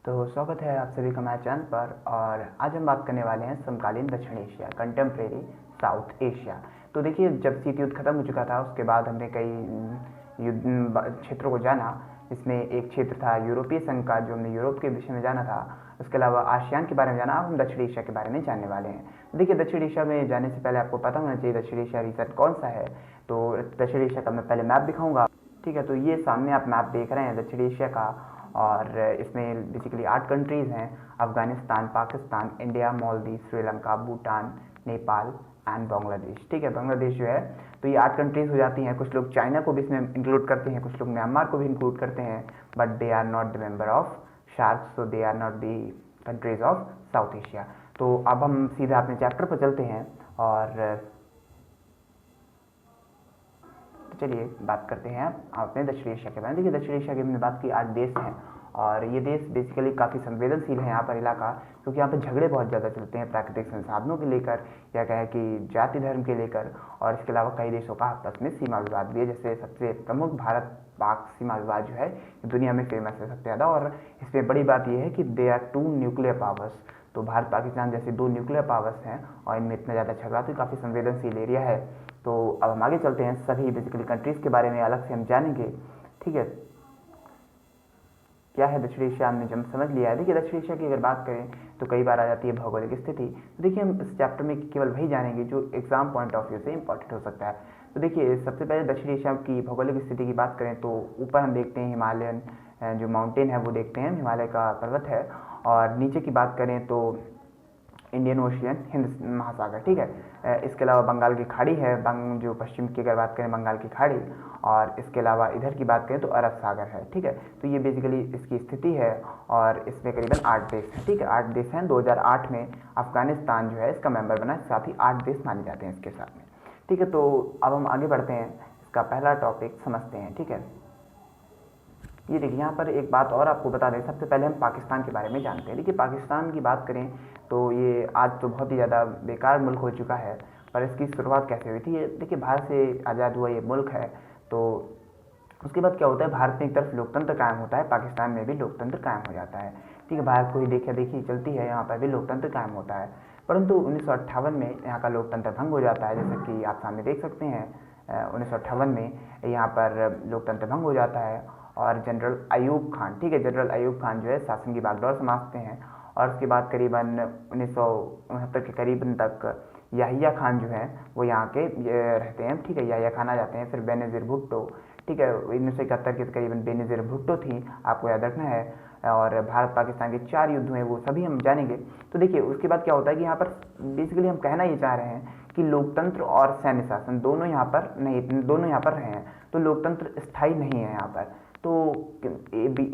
तो स्वागत है आप सभी का हमारे चैनल पर। और आज हम बात करने वाले हैं समकालीन दक्षिण एशिया, कंटेम्प्रेरी साउथ एशिया। तो देखिए, जब शीत युद्ध खत्म हो चुका था उसके बाद हमने कई क्षेत्रों को जाना। इसमें एक क्षेत्र था यूरोपीय संघ का, जो हमने यूरोप के विषय में जाना था। उसके अलावा आसियान के बारे में जाना। अब हम दक्षिण एशिया के बारे में जानने वाले हैं। तो देखिए, दक्षिण एशिया में जाने से पहले आपको पता होना चाहिए दक्षिण एशिया रीजन कौन सा है। तो दक्षिण एशिया का मैं पहले मैप दिखाऊंगा। ठीक है, तो ये सामने आप मैप देख रहे हैं दक्षिण एशिया का। और इसमें बेसिकली 8 कंट्रीज़ हैं: अफगानिस्तान, पाकिस्तान, इंडिया, मालदीव, श्रीलंका, भूटान, नेपाल एंड बांग्लादेश। ठीक है, बांग्लादेश जो है, तो ये 8 कंट्रीज़ हो जाती हैं। कुछ लोग चाइना को भी इसमें इंक्लूड करते हैं, कुछ लोग म्यांमार को भी इंक्लूड करते हैं, but they are not the member of SAARC, so they are not the countries of South Asia. तो अब हम सीधा अपने चैप्टर पर चलते हैं और चलिए बात करते हैं अपने दक्षिण एशिया के बारे में। देखिए, दक्षिण एशिया की हमने बात की 8 देश हैं और ये देश बेसिकली काफ़ी संवेदनशील है यहाँ पर इलाका, क्योंकि यहाँ पर झगड़े बहुत ज़्यादा चलते हैं प्राकृतिक संसाधनों के लेकर, या कहें कि जाति धर्म के लेकर। और इसके अलावा कई देशों का आपस में सीमा विवाद भी है। जैसे सबसे प्रमुख भारत पाक सीमा विवाद जो है दुनिया में फेमस है सबसे ज़्यादा। और इसमें बड़ी बात यह है कि दे आर 2 न्यूक्लियर पावर्स। तो भारत पाकिस्तान जैसे 2 न्यूक्लियर पावर्स हैं और इनमें इतना ज़्यादा झगड़ा, तो काफ़ी संवेदनशील एरिया है। तो अब हम आगे चलते हैं, सभी बेसिकली कंट्रीज़ के बारे में अलग से हम जानेंगे। ठीक है, क्या है दक्षिण एशिया हमने जब समझ लिया है। देखिए, दक्षिण एशिया की अगर बात करें तो कई बार आ जाती है भौगोलिक स्थिति। तो देखिए, हम इस चैप्टर में केवल वही जानेंगे जो एग्जाम पॉइंट ऑफ व्यू से इंपॉर्टेंट हो सकता है। तो देखिए, सबसे पहले दक्षिण एशिया की भौगोलिक स्थिति की बात करें तो ऊपर हम देखते हैं हिमालयन जो माउंटेन है वो देखते हैं, हिमालय का पर्वत है। और नीचे की बात करें तो इंडियन ओशियन, हिंद महासागर। ठीक है, इसके अलावा बंगाल की खाड़ी है, जो पश्चिम की अगर बात करें बंगाल की खाड़ी। और इसके अलावा इधर की बात करें तो अरब सागर है। ठीक है, तो ये बेसिकली इसकी स्थिति है। और इसमें करीबन 8 देश हैं। ठीक है, 8 देश हैं। 2008 में अफगानिस्तान जो है इसका मेंबर बना, साथ ही 8 देश माने जाते हैं इसके साथ में। ठीक है, तो अब हम आगे बढ़ते हैं, इसका पहला टॉपिक समझते हैं। ठीक है, ये देखिए, यहाँ पर एक बात और आपको बता दें। सबसे पहले हम पाकिस्तान के बारे में जानते हैं। देखिए, पाकिस्तान की बात करें तो ये आज तो बहुत ही ज़्यादा बेकार मुल्क हो चुका है, पर इसकी शुरुआत कैसे हुई थी। ये देखिए, भारत से आज़ाद हुआ ये मुल्क है। तो उसके बाद क्या होता है, भारत में एक तरफ लोकतंत्र कायम होता है, पाकिस्तान में भी लोकतंत्र कायम हो जाता है। ठीक है, भारत को ही देखा देखी चलती है, यहाँ पर भी लोकतंत्र कायम होता है। परंतु 1958 में यहाँ का लोकतंत्र भंग हो जाता है, जैसे कि आप सामने देख सकते हैं। 1958 में यहाँ पर लोकतंत्र भंग हो जाता है और जनरल अयूब खान, ठीक है, जनरल अयूब खान जो है शासन की बागडोर संभालते हैं। और उसके बाद करीबन 1969 के करीबन तक याहिया खान जो है वो यहाँ के रहते हैं। ठीक है, याहिया खान आ जाते हैं। फिर बेनज़ीर भुट्टो, ठीक है, 1971 के करीबन बेनज़ीर भुट्टो थी, आपको याद रखना है। और भारत पाकिस्तान के 4 युद्ध हुए, वो सभी हम जानेंगे। तो देखिए, उसके बाद क्या होता है कि यहाँ पर बेसिकली हम कहना ये चाह रहे हैं कि लोकतंत्र और सैन्य शासन दोनों यहाँ पर नहीं, दोनों यहाँ पर रहे हैं। तो लोकतंत्र स्थायी नहीं है यहाँ पर। तो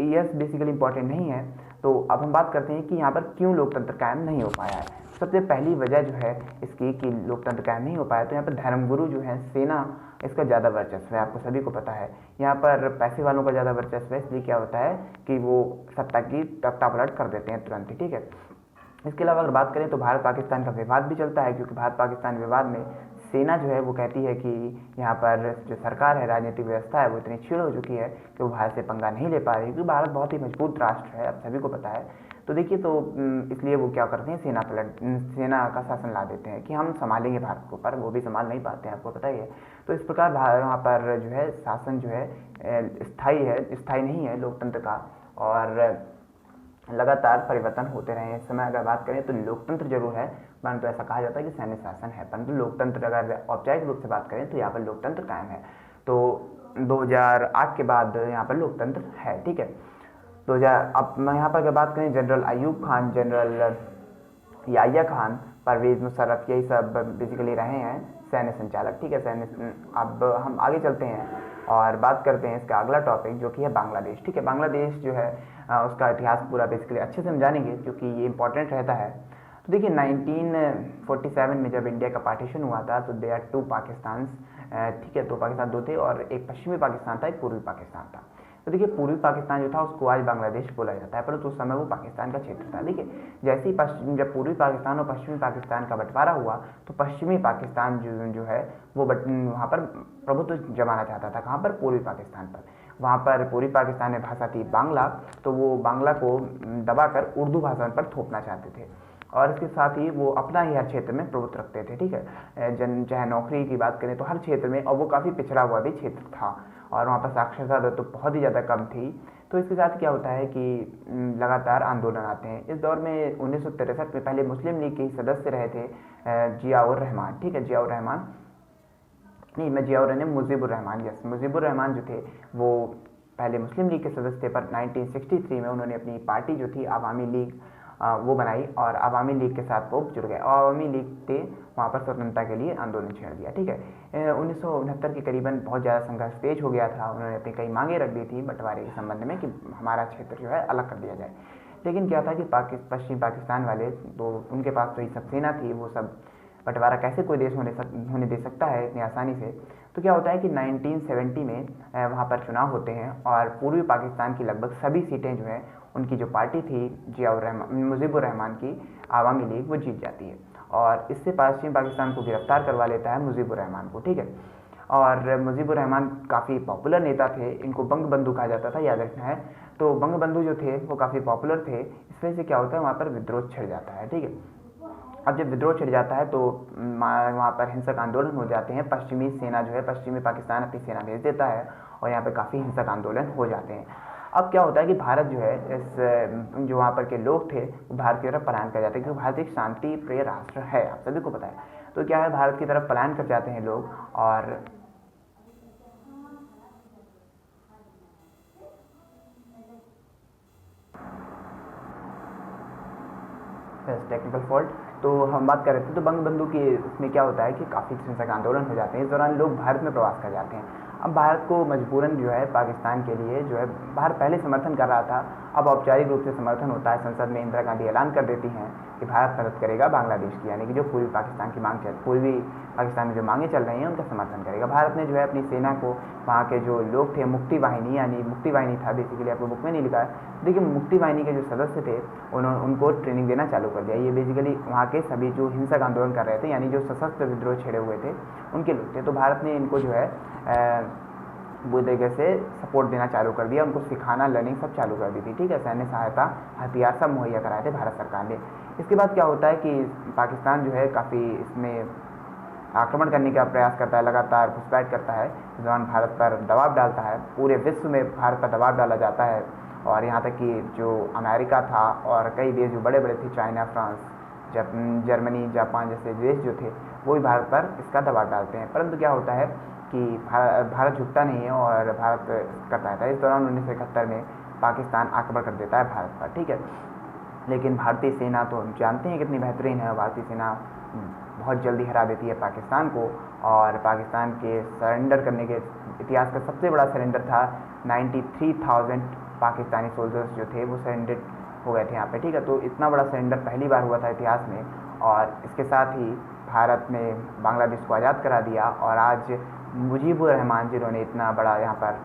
यस बेसिकली इंपॉर्टेंट नहीं है। तो अब हम बात करते हैं कि यहाँ पर क्यों लोकतंत्र कायम नहीं हो पाया है। सबसे पहली वजह जो है इसकी कि लोकतंत्र कायम नहीं हो पाया, तो यहाँ पर धर्मगुरु जो है, सेना, इसका ज़्यादा वर्चस्व है, आपको सभी को पता है। यहाँ पर पैसे वालों का ज़्यादा वर्चस्व है, इसलिए क्या होता है कि वो सत्ता की तख्ता पलट कर देते हैं तुरंत ही। ठीक है, इसके अलावा अगर बात करें तो भारत पाकिस्तान का विवाद भी चलता है, क्योंकि भारत पाकिस्तान विवाद में सेना जो है वो कहती है कि यहाँ पर जो सरकार है, राजनीतिक व्यवस्था है, वो इतनी क्षीण हो चुकी है कि वो भारत से पंगा नहीं ले पा रही, क्योंकि भारत बहुत ही मजबूत राष्ट्र है, आप सभी को पता है। तो देखिए, तो इसलिए वो क्या करते हैं, सेना का शासन ला देते हैं कि हम संभालेंगे भारत को, पर वो भी संभाल नहीं पाते हैं, आपको पता ही है। तो इस प्रकार वहाँ पर जो है शासन जो है स्थायी नहीं है लोकतंत्र का, और लगातार परिवर्तन होते रहे हैं। इस समय अगर बात करें तो लोकतंत्र जरूर है, परंतु ऐसा कहा जाता है कि सैन्य शासन है, परंतु लोकतंत्र अगर औपचारिक रूप से बात करें तो यहाँ पर लोकतंत्र कायम है। तो 2008 के बाद यहाँ पर लोकतंत्र है। ठीक है, 2000 अब मैं यहाँ पर अगर बात करें जनरल अयूब खान, जनरल याहिया खान, परवेज़ मुशर्रफ, यही सब बेसिकली रहे हैं सैन्य संचालक। ठीक है, सैन्य। अब हम आगे चलते हैं और बात करते हैं इसका अगला टॉपिक, जो कि है बांग्लादेश। ठीक है, बांग्लादेश जो है उसका इतिहास पूरा बेसिकली अच्छे से हम जानेंगे, क्योंकि ये इंपॉर्टेंट रहता है। तो देखिए, 1947 में जब इंडिया का पार्टीशन हुआ था तो दे आर 2 पाकिस्तान। ठीक है, 2 पाकिस्तान 2 थे, और एक पश्चिमी पाकिस्तान था, एक पूर्वी पाकिस्तान था। तो देखिए, पूर्वी पाकिस्तान जो था उसको आज बांग्लादेश बोला जाता है, परंतु उस समय वो पाकिस्तान का क्षेत्र था। देखिए, जैसे ही जब पूर्वी पाकिस्तान और पश्चिमी पाकिस्तान का बंटवारा हुआ तो पश्चिमी पाकिस्तान जो है वो वहाँ पर प्रभुत्व जमाना चाहता था। कहाँ पर? पूर्वी पाकिस्तान पर। वहाँ पर पूर्वी पाकिस्तान में भाषा थी बांग्ला, तो वो बांग्ला को दबाकर उर्दू भाषा पर थोपना चाहते थे और इसके साथ ही वो अपना ही हर क्षेत्र में प्रभुत्व रखते थे। ठीक है, चाहे नौकरी की बात करें तो हर क्षेत्र में, और वो काफ़ी पिछड़ा हुआ भी क्षेत्र था और वहाँ पर साक्षरता दर तो बहुत ही ज़्यादा कम थी। तो इसके साथ क्या होता है कि लगातार आंदोलन आते हैं। इस दौर में 1963 में पहले मुस्लिम लीग के सदस्य रहे थे जियाउर रहमान। ठीक है, जियाउर रहमान नहीं, मैं जियाउर नहीं, मुजीबुर रहमान, यस, मुजीबुर रहमान जो थे वो पहले मुस्लिम लीग के सदस्य थे, पर 1963 में उन्होंने अपनी पार्टी जो थी आवामी लीग वो बनाई और आवामी लीग के साथ वो जुड़ गए। आवामी लीग ने वहाँ पर स्वतंत्रता के लिए आंदोलन छेड़ दिया। ठीक है, 1969 के करीबन बहुत ज़्यादा संघर्ष तेज हो गया था। उन्होंने अपनी कई मांगे रख दी थी बंटवारे के संबंध में कि हमारा क्षेत्र जो है अलग कर दिया जाए। लेकिन क्या था कि पश्चिमी पाकिस्तान वाले, तो उनके पास तो ये सब सेना थी, वो सब बंटवारा कैसे कोई देश होने दे सकता है इतनी आसानी से। तो क्या होता है कि 1970 में वहाँ पर चुनाव होते हैं और पूर्वी पाकिस्तान की लगभग सभी सीटें जो हैं उनकी जो पार्टी थी जियाउर रहमान, मुजीबुर रहमान की आवामी लीग, वो जीत जाती है और इससे पश्चिमी पाकिस्तान को गिरफ्तार करवा लेता है मुजीबुर रहमान को। ठीक है, और मुजीबुर रहमान काफ़ी पॉपुलर नेता थे, इनको बंग बंधु कहा जाता था, याद रखना है। तो बंग बंधु जो थे वो काफ़ी पॉपुलर थे, इस वजह से क्या होता है वहाँ पर विद्रोह छिड़ जाता है। ठीक है, अब जब विद्रोह छिड़ जाता है तो वहाँ पर हिंसक आंदोलन हो जाते हैं। पश्चिमी सेना जो है, पश्चिमी पाकिस्तान अपनी सेना भेज देता है और यहाँ पे काफ़ी हिंसक आंदोलन हो जाते हैं। अब क्या होता है कि भारत जो है, इस जो वहाँ पर के लोग थे वो भारत की तरफ पलायन कर जाते हैं, क्योंकि भारत एक शांति प्रिय राष्ट्र है, आप सभी को पता है। तो क्या है, भारत की तरफ पलायन कर जाते हैं लोग और टेक्निकल फॉल्ट। तो हम बात कर रहे थे, तो बंग बंधु के इसमें क्या होता है कि काफ़ी हिंसक आंदोलन हो जाते हैं। इस दौरान लोग भारत में प्रवास कर जाते हैं। अब भारत को मजबूरन जो है पाकिस्तान के लिए जो है, भारत पहले समर्थन कर रहा था, अब औपचारिक रूप से समर्थन होता है। संसद में इंदिरा गांधी ऐलान कर देती हैं कि भारत मदद करेगा बांग्लादेश की, यानी कि जो पूर्वी पाकिस्तान की पूर्वी पाकिस्तान में जो मांगे चल रही हैं उनका समर्थन करेगा। भारत ने जो है अपनी सेना को, वहाँ के जो लोग थे, मुक्ति वाहिनी, यानी मुक्ति वाहिनी था बेसिकली, आपको बुक में नहीं लिखा है, देखिए मुक्ति वाहिनी के जो सदस्य थे उनको ट्रेनिंग देना चालू कर दिया। ये बेसिकली वहाँ के सभी जो हिंसक आंदोलन कर रहे थे, यानी जो सशस्त्र विद्रोह छेड़े हुए थे उनके लोग थे। तो भारत ने इनको जो है पूरी तरीके से सपोर्ट देना चालू कर दिया, उनको सिखाना, लर्निंग सब चालू कर दी थी। ठीक है, सैन्य सहायता, हथियार सब मुहैया कराए थे भारत सरकार ने। इसके बाद क्या होता है कि पाकिस्तान जो है काफ़ी इसमें आक्रमण करने का प्रयास करता है, लगातार घुसपैठ करता है। इस दौरान भारत पर दबाव डालता है, पूरे विश्व में भारत पर दबाव डाला जाता है और यहाँ तक कि जो अमेरिका था और कई देश जो बड़े बड़े थे, चाइना, फ्रांस, जर्मनी, जापान जैसे देश जो थे, वो भी भारत पर इसका दबाव डालते हैं। परंतु क्या होता है कि भारत झुकता नहीं है और भारत करता रहता है। इस दौरान 1971 में पाकिस्तान आक्रमण कर देता है भारत पर। ठीक है, लेकिन भारतीय सेना तो हम जानते हैं कितनी बेहतरीन है। भारतीय सेना बहुत जल्दी हरा देती है पाकिस्तान को और पाकिस्तान के सरेंडर करने के इतिहास का सबसे बड़ा सरेंडर था। 93,000 पाकिस्तानी सोल्जर्स जो थे वो सरेंडर हो गए थे यहाँ पे। ठीक है, तो इतना बड़ा सरेंडर पहली बार हुआ था इतिहास में और इसके साथ ही भारत ने बांग्लादेश को आज़ाद करा दिया। और आज मुजीबुर रहमान जिन्होंने इतना बड़ा यहाँ पर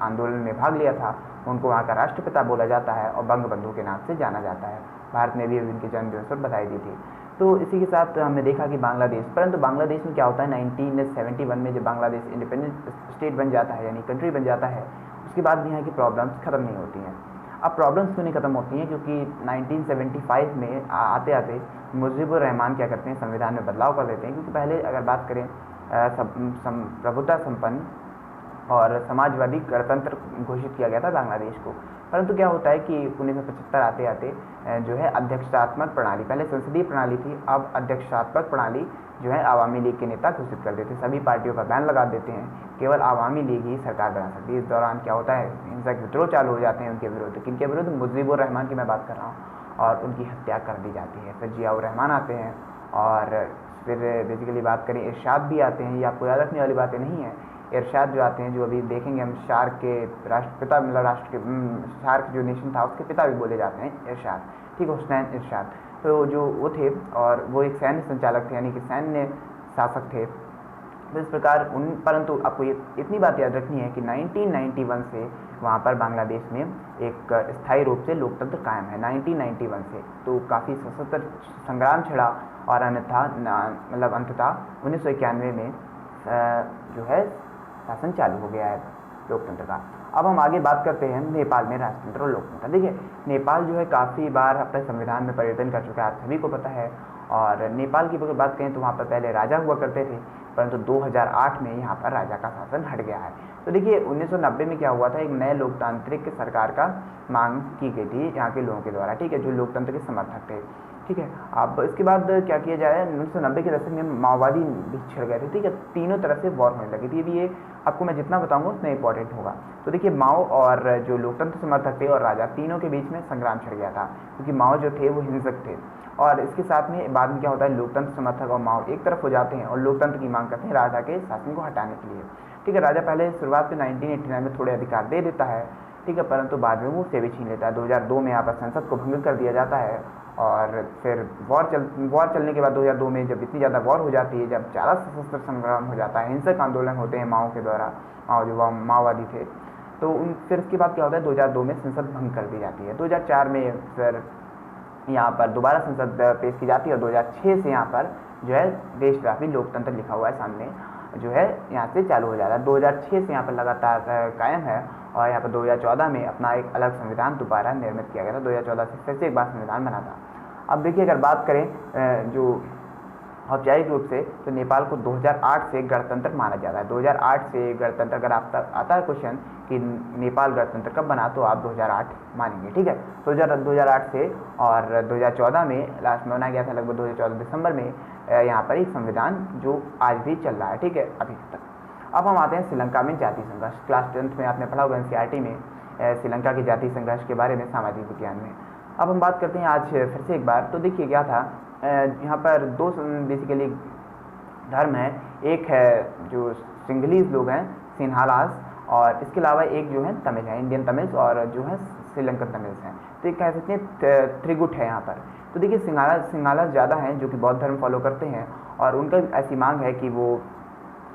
आंदोलन में भाग लिया था, उनको वहाँ का राष्ट्रपिता बोला जाता है और बंग बंधु के नाम से जाना जाता है। भारत ने भी उनके जन्म दिवस पर बधाई दी थी। तो इसी के साथ हमने देखा कि बांग्लादेश, परंतु बांग्लादेश में क्या होता है, 1971 में जब बांग्लादेश इंडिपेंडेंट स्टेट बन जाता है, यानी कंट्री बन जाता है, उसके बाद भी यहाँ की प्रॉब्लम्स ख़त्म नहीं होती हैं। अब प्रॉब्लम्स क्यों नहीं ख़त्म होती हैं, क्योंकि 1975 में आते आते मुजीबुर रहमान क्या करते हैं, संविधान में बदलाव कर देते हैं। क्योंकि पहले अगर बात करें प्रभुता संपन्न और समाजवादी गणतंत्र घोषित किया गया था बांग्लादेश को, परंतु क्या होता है कि 1975 आते आते जो है अध्यक्षात्मक प्रणाली, पहले संसदीय प्रणाली थी, अब अध्यक्षात्मक प्रणाली जो है आवामी लीग के नेता घोषित कर देते हैं। सभी पार्टियों पर बैन लगा देते हैं, केवल आवामी लीग ही सरकार बना सकती है। इस दौरान क्या होता है, हिंसक विद्रोह चालू हो जाते हैं उनके विरुद्ध। किनके विरुद्ध? मुजीबुर रहमान की मैं बात कर रहा हूँ, और उनकी हत्या कर दी जाती है। फिर जियाउर रहमान आते हैं और फिर बेसिकली बात करें इरशाद भी आते हैं। ये आपको याद रखने वाली बातें नहीं है। इरशाद जो आते हैं, जो अभी देखेंगे हम, शार्क के राष्ट्रपिता, मतलब शार्क जो नेशन था उसके पिता भी बोले जाते हैं इरशाद, ठीक है, हुसनैन इरशाद। तो जो वो थे और वो एक सैन्य संचालक थे, यानी कि सैन्य शासक थे। तो इस प्रकार परंतु आपको ये इतनी बात याद रखनी है कि 1991 से वहाँ पर बांग्लादेश में एक स्थायी रूप से लोकतंत्र कायम है, 1991 से। तो काफ़ी सशस्त्र संग्राम छिड़ा और अंततः 1991 में जो है शासन चालू हो गया है लोकतंत्र का। अब हम आगे बात करते हैं नेपाल में राजतंत्र और लोकतंत्र। देखिए नेपाल जो है काफ़ी बार अपने संविधान में परिवर्तन कर चुका है, आप सभी को पता है। और नेपाल की अगर बात करें तो वहाँ पर पहले राजा हुआ करते थे, परंतु 2008 में यहाँ पर राजा का शासन हट गया है। तो देखिए 1990 में क्या हुआ था, एक नए लोकतांत्रिक सरकार का मांग की गई थी यहाँ के लोगों के द्वारा, ठीक है, जो लोकतंत्र के समर्थक थे, ठीक है। अब इसके बाद क्या किया जाए, 1990 के दशक में माओवादी भी छिड़ गए थे, ठीक है, तीनों तरफ से वॉर होने लगी थी। अभी ये आपको मैं जितना बताऊंगा उतना इंपॉर्टेंट होगा। तो देखिए माओ और जो लोकतंत्र समर्थक थे और राजा, तीनों के बीच में संग्राम छिड़ गया था, क्योंकि माओ जो थे वो हिंसक थे। और इसके साथ में बाद में क्या होता है, लोकतंत्र समर्थक और माओ एक तरफ हो जाते हैं और लोकतंत्र की मांग करते हैं राजा के शासन को हटाने के लिए, ठीक है। राजा पहले शुरुआत में 1989 में थोड़े अधिकार दे देता है, ठीक है, परंतु बाद में वो उसे भी छीन लेता है। 2002 में यहाँ पर संसद को भंग कर दिया जाता है और फिर वॉर चलने के बाद 2002 में जब इतनी ज़्यादा वॉर हो जाती है, जब ज़्यादा सशस्त्र संग्राम हो जाता है, हिंसक आंदोलन होते हैं माओ के द्वारा, जो माओवादी थे, तो फिर इसके बाद क्या होता है, 2002 में संसद भंग कर दी जाती है। 2004 में फिर यहाँ पर दोबारा संसद पेश की जाती है और 2006 से यहाँ पर जो है देशव्यापी लोकतंत्र लिखा हुआ है सामने, जो है यहाँ से चालू हो जाता है। 2006 से यहाँ पर लगातार कायम है और यहाँ पर 2014 में अपना एक अलग संविधान दोबारा निर्मित किया गया था। 2014 से फिर से एक बार संविधान बना था। अब देखिए अगर बात करें जो औपचारिक रूप से, तो नेपाल को 2008 से गणतंत्र माना जाता है। 2008 से गणतंत्र, अगर आप आता है क्वेश्चन कि नेपाल गणतंत्र कब बना, तो आप 2008 मानेंगे, ठीक है। तो 2008 से और 2014 में लास्ट में बनाया गया था, लगभग 2014 दिसंबर में यहाँ पर एक संविधान जो आज भी चल रहा है, ठीक है, अभी तक। अब हम आते हैं श्रीलंका में जाति संघर्ष। क्लास 10th में आपने पढ़ा होगा NCERT में श्रीलंका के जाति संघर्ष के बारे में, सामाजिक विज्ञान में। अब हम बात करते हैं आज फिर से एक बार। तो देखिए क्या था, यहाँ पर दो बेसिकली धर्म है, एक है जो सिंगलीज लोग हैं, सिन्हालास, और इसके अलावा एक जो है तमिल है, इंडियन तमिल्स, और जो है श्रीलंकन तमिल्स हैं। तो एक कह सकते हैं त्रिगुट है यहाँ पर। तो देखिए सिंहालास ज़्यादा हैं जो कि बौद्ध धर्म फॉलो करते हैं, और उनका ऐसी मांग है कि वो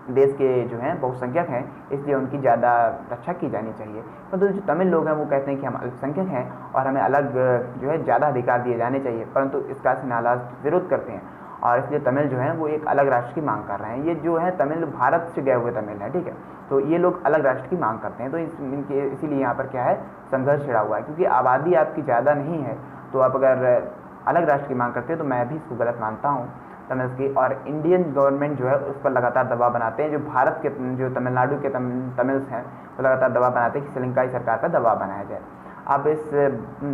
देश के जो हैं बहुसंख्यक हैं, इसलिए उनकी ज़्यादा रक्षा की जानी चाहिए। परंतु जो तमिल लोग हैं वो कहते हैं कि हम अल्पसंख्यक हैं और हमें अलग जो है ज़्यादा अधिकार दिए जाने चाहिए, परंतु इसका सिन्हालास विरोध करते हैं और इसलिए तमिल जो हैं वो एक अलग राष्ट्र की मांग कर रहे हैं। ये जो है तमिल भारत से गए हुए तमिल हैं, ठीक है, तो ये लोग अलग राष्ट्र की मांग करते हैं। तो इनके इसीलिए यहाँ पर क्या है, संघर्ष छिड़ा हुआ है, क्योंकि आबादी आपकी ज़्यादा नहीं है, तो आप अगर अलग राष्ट्र की मांग करते हैं तो मैं भी इसको गलत मानता हूँ तमिल्स की। और इंडियन गवर्नमेंट जो है उस पर लगातार दबाव बनाते हैं, जो भारत के जो तमिलनाडु के तमिल्स हैं वो लगातार दबाव बनाते हैं कि श्रीलंकाई सरकार पर दबाव बनाया जाए। अब इस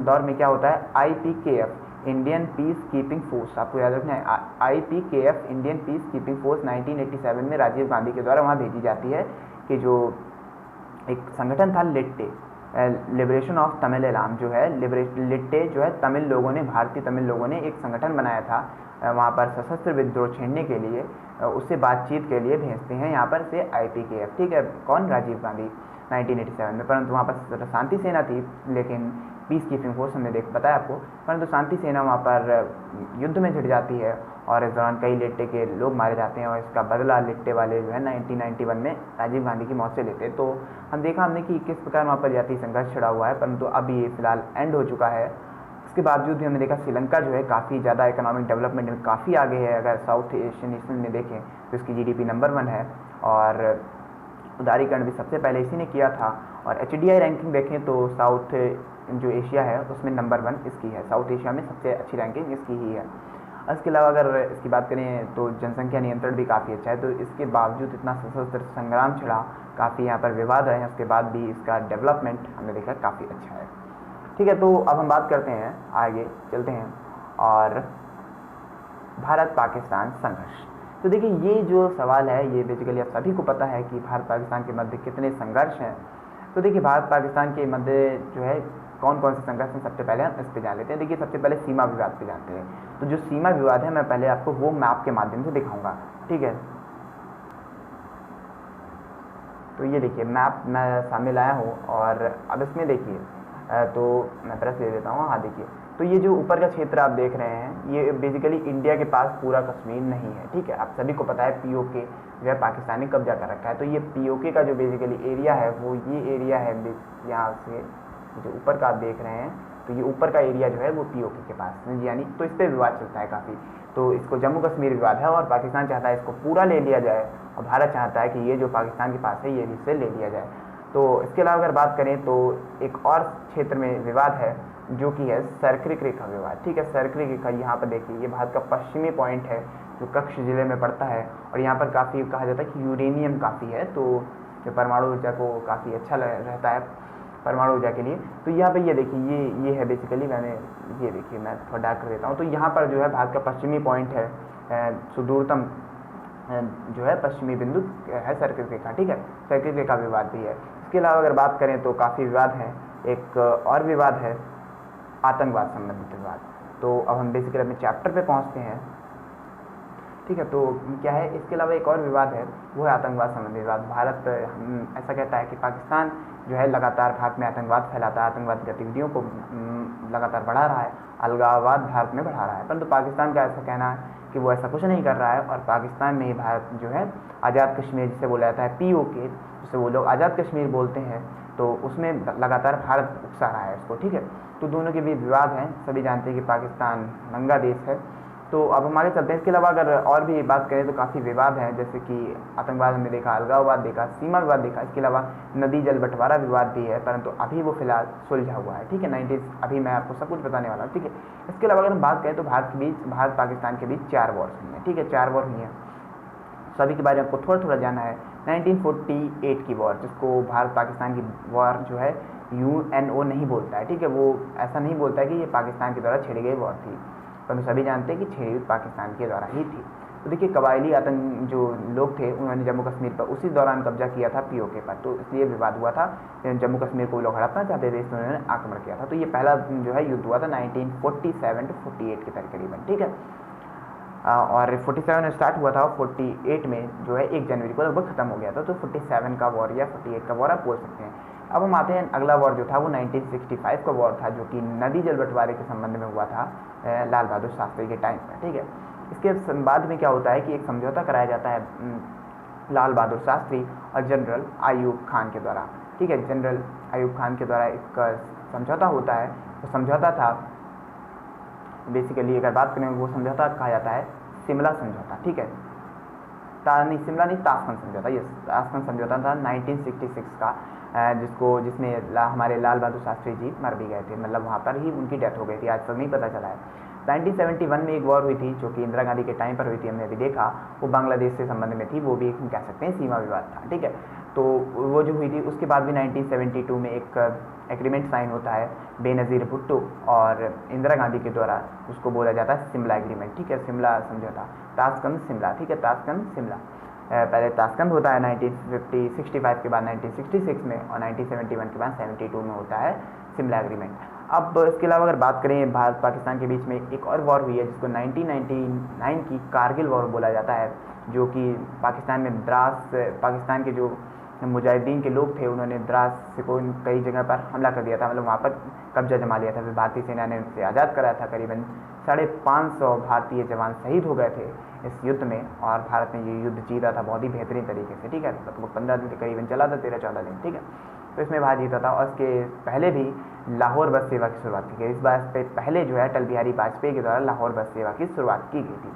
दौर में क्या होता है, IPKF Indian peace keeping force, आपको याद रखना है, IPKF Indian peace keeping force 1987 में राजीव गांधी के द्वारा वहाँ भेजी जाती है, कि जो एक संगठन था लिट्टे, लिबरेशन ऑफ तमिल, जो है लिट्टे जो है तमिल लोगों ने, भारतीय तमिल लोगों ने एक संगठन बनाया था वहाँ पर सशस्त्र विद्रोह छेड़ने के लिए, उससे बातचीत के लिए भेजते हैं यहाँ पर से IPKF, ठीक है, कौन, राजीव गांधी 1987 में। परंतु वहाँ पर शांति सेना थी, लेकिन पीस कीपिंग फोर्स हमने बताया आपको, परंतु शांति सेना वहाँ पर युद्ध में छिड़ जाती है और इस दौरान कई लिट्टे के लोग मारे जाते हैं और इसका बदला लिट्टे वाले जो है 1991 में राजीव गांधी की मौत से लेते हैं। तो हमने कि किस प्रकार वहाँ पर जाति संघर्ष छिड़ा हुआ है, परंतु अभी ये फिलहाल एंड हो चुका है। इसके बावजूद भी हमने देखा श्रीलंका जो है काफ़ी ज़्यादा इकोनॉमिक डेवलपमेंट में काफ़ी आगे है। अगर साउथ एशियन नेशन में देखें तो इसकी GDP नंबर 1 है और उदारीकरण भी सबसे पहले इसी ने किया था। और HDI रैंकिंग देखें तो साउथ जो एशिया है उसमें नंबर 1 इसकी है, साउथ एशिया में सबसे अच्छी रैंकिंग इसकी ही है। इसके अलावा अगर इसकी बात करें तो जनसंख्या नियंत्रण भी काफ़ी अच्छा है। तो इसके बावजूद इतना सशस्त्र संग्राम छिड़ा, काफ़ी यहाँ पर विवाद रहे हैं, उसके बाद भी इसका डेवलपमेंट हमने देखा काफ़ी अच्छा है, ठीक है। तो अब हम बात करते हैं, आगे चलते हैं, और भारत पाकिस्तान संघर्ष। तो देखिए ये जो सवाल है ये बेसिकली आप सभी को पता है कि भारत पाकिस्तान के मध्य कितने संघर्ष हैं। तो देखिए भारत पाकिस्तान के मध्य जो है कौन कौन से संघर्ष हैं, सबसे पहले हम इस पे जान लेते हैं। देखिए सबसे पहले सीमा विवाद पे जानते हैं। तो जो सीमा विवाद है मैं पहले आपको वो मैप के माध्यम से दिखाऊंगा, ठीक है। तो ये देखिए मैप मैं सामने लाया हूँ और अब इसमें देखिए तो मैं प्रेस ले लेता हूँ। हाँ देखिए, तो ये जो ऊपर का क्षेत्र आप देख रहे हैं ये बेसिकली इंडिया के पास पूरा कश्मीर नहीं है, ठीक है। आप सभी को पता है POK जो है पाकिस्तान ने कब्जा कर रखा है। तो ये POK का जो बेसिकली एरिया है वो ये एरिया है, यहाँ से जो ऊपर का आप देख रहे हैं, तो ये ऊपर का एरिया जो है वो POK के पास, यानी तो इस पर विवाद चलता है काफ़ी। तो इसको जम्मू कश्मीर विवाद है और पाकिस्तान चाहता है इसको पूरा ले लिया जाए और भारत चाहता है कि ये जो पाकिस्तान के पास है ये भी इससे ले लिया जाए। तो इसके अलावा अगर बात करें तो एक और क्षेत्र में विवाद है जो कि है सर्करिक रेखा विवाद। ठीक है, सर्करिक रेखा यहाँ पर देखिए, ये भारत का पश्चिमी पॉइंट है जो कच्छ जिले में पड़ता है, और यहाँ पर काफ़ी कहा जाता है कि यूरेनियम काफ़ी है, तो जो परमाणु ऊर्जा को काफ़ी अच्छा रहता है परमाणु ऊर्जा के लिए। तो यहाँ पर ये देखिए, ये है बेसिकली, मैंने ये देखिए मैं थोड़ा डार्क कर देता हूँ। तो यहाँ पर जो है भारत का पश्चिमी पॉइंट है, सुदूरतम जो है पश्चिमी बिंदु है सर्करिक रेखा। ठीक है, सर्करिक रेखा विवाद भी है। इसके अलावा अगर बात करें तो काफ़ी विवाद हैं। एक और विवाद है आतंकवाद संबंधित विवाद। तो अब हम बेसिकली अपने चैप्टर पे पहुंचते हैं। ठीक है, तो क्या है, इसके अलावा एक और विवाद है, वो है आतंकवाद संबंधी विवाद। भारत ऐसा कहता है कि पाकिस्तान जो है लगातार भारत में आतंकवाद फैलाता है, आतंकवाद गतिविधियों को लगातार बढ़ा रहा है, अलगाववाद भारत में बढ़ा रहा है। परंतु पाकिस्तान का ऐसा कहना है कि वो ऐसा कुछ नहीं कर रहा है, और पाकिस्तान में ही भारत जो है आज़ाद कश्मीर जिसे बोला जाता है POK, जिसे वो लोग आज़ाद कश्मीर बोलते हैं, तो उसमें लगातार भारत उकसा रहा है उसको। ठीक है, तो दोनों के बीच विवाद हैं। सभी जानते हैं कि पाकिस्तान नंगा देश है। तो अब हम आगे चलते हैं। इसके अलावा अगर और भी बात करें तो काफ़ी विवाद हैं, जैसे कि आतंकवाद हमने देखा, अलगाववाद देखा, सीमा विवाद देखा। इसके अलावा नदी जल बंटवारा विवाद भी है, परंतु अभी वो फिलहाल सुलझा हुआ है। ठीक है, 90s, अभी मैं आपको सब कुछ बताने वाला हूँ। ठीक है, इसके अलावा अगर हम बात करें तो भारत पाकिस्तान के बीच 4 वॉर्स हुई हैं। ठीक है, 4 वॉर हुई हैं, सभी के बारे में आपको थोड़ा थोड़ा जानना है। 1948 की वॉर, जिसको भारत पाकिस्तान की वॉर जो है UNO नहीं बोलता है। ठीक है, वो ऐसा नहीं बोलता है कि ये पाकिस्तान के द्वारा छेड़ी गई वॉर थी, परंतु सभी जानते हैं कि छेड़ी पाकिस्तान के द्वारा ही थी। तो देखिए, कबायली आतंक जो लोग थे उन्होंने जम्मू कश्मीर पर उसी दौरान कब्जा किया था POK पर, तो इसलिए विवाद हुआ था। जम्मू कश्मीर को लोग हड़पना चाहते थे, इसलिए उन्होंने आक्रमण किया था। तो ये पहला जो है युद्ध हुआ था 1947 से 48 के तकरीबन। ठीक है, और 47 में स्टार्ट हुआ था, और 48 में जो है 1 जनवरी को लगभग खत्म हो गया था। तो 47 का वॉर या 48 का वॉर आप बोल सकते हैं। अब हम आते हैं, अगला वॉर जो था वो 1965 का वॉर था, जो कि नदी जल बंटवारे के संबंध में हुआ था लाल बहादुर शास्त्री के टाइम पर। ठीक है, इसके बाद में क्या होता है कि एक समझौता कराया जाता है लाल बहादुर शास्त्री और जनरल आयूब खान के द्वारा। ठीक है, जनरल आयूब खान के द्वारा एक समझौता होता है। तो समझौता था बेसिकली, अगर बात करें वो समझौता कहा जाता है शिमला समझौता। ठीक है, शिमला नहीं, ताशकंद समझौता। ये ताशकंद समझौता था 1966 का, जिसमें हमारे लाल बहादुर शास्त्री जी मर भी गए थे, मतलब वहाँ पर ही उनकी डेथ हो गई थी, आज तक नहीं पता चला है। 1971 में एक वॉर हुई थी जो कि इंदिरा गांधी के टाइम पर हुई थी, हमने अभी देखा, वो बांग्लादेश से संबंध में थी, वो भी हम कह सकते हैं सीमा विवाद था। ठीक है, तो वो जो हुई थी उसके बाद भी 1972 में एक एग्रीमेंट साइन होता है बेनज़ीर भुट्टो और इंदिरा गांधी के द्वारा, उसको बोला जाता है शिमला एग्रीमेंट। ठीक है, शिमला समझौता, ताशकंद शिमला। ठीक है, ताशकंद शिमला, पहले ताशकंद होता है 1965 के बाद 1966 में, और 1971 के बाद 72 में होता है शिमला एग्रीमेंट। अब इसके अलावा अगर बात करें भारत पाकिस्तान के बीच में एक और वॉर हुई है, जिसको 1999 की कारगिल वॉर बोला जाता है, जो कि पाकिस्तान में द्रास, पाकिस्तान के जो मुजाहिदीन के लोग थे उन्होंने द्रास से को कई जगह पर हमला कर दिया था, मतलब वहाँ पर कब्जा जमा लिया था। फिर भारतीय सेना ने उसे आज़ाद कराया था। करीबन 550 भारतीय जवान शहीद हो गए थे इस युद्ध में, और भारत ने ये युद्ध जीता था बहुत ही बेहतरीन तरीके से। ठीक है, लगभग 15 दिन के करीबन चला था, 13-14 दिन। ठीक है, तो इसमें भारत जीता था। और इसके पहले भी लाहौर बस सेवा की शुरुआत की गई। इस बात पे पहले जो है अटल बिहारी वाजपेयी के द्वारा लाहौर बस सेवा की शुरुआत की गई थी।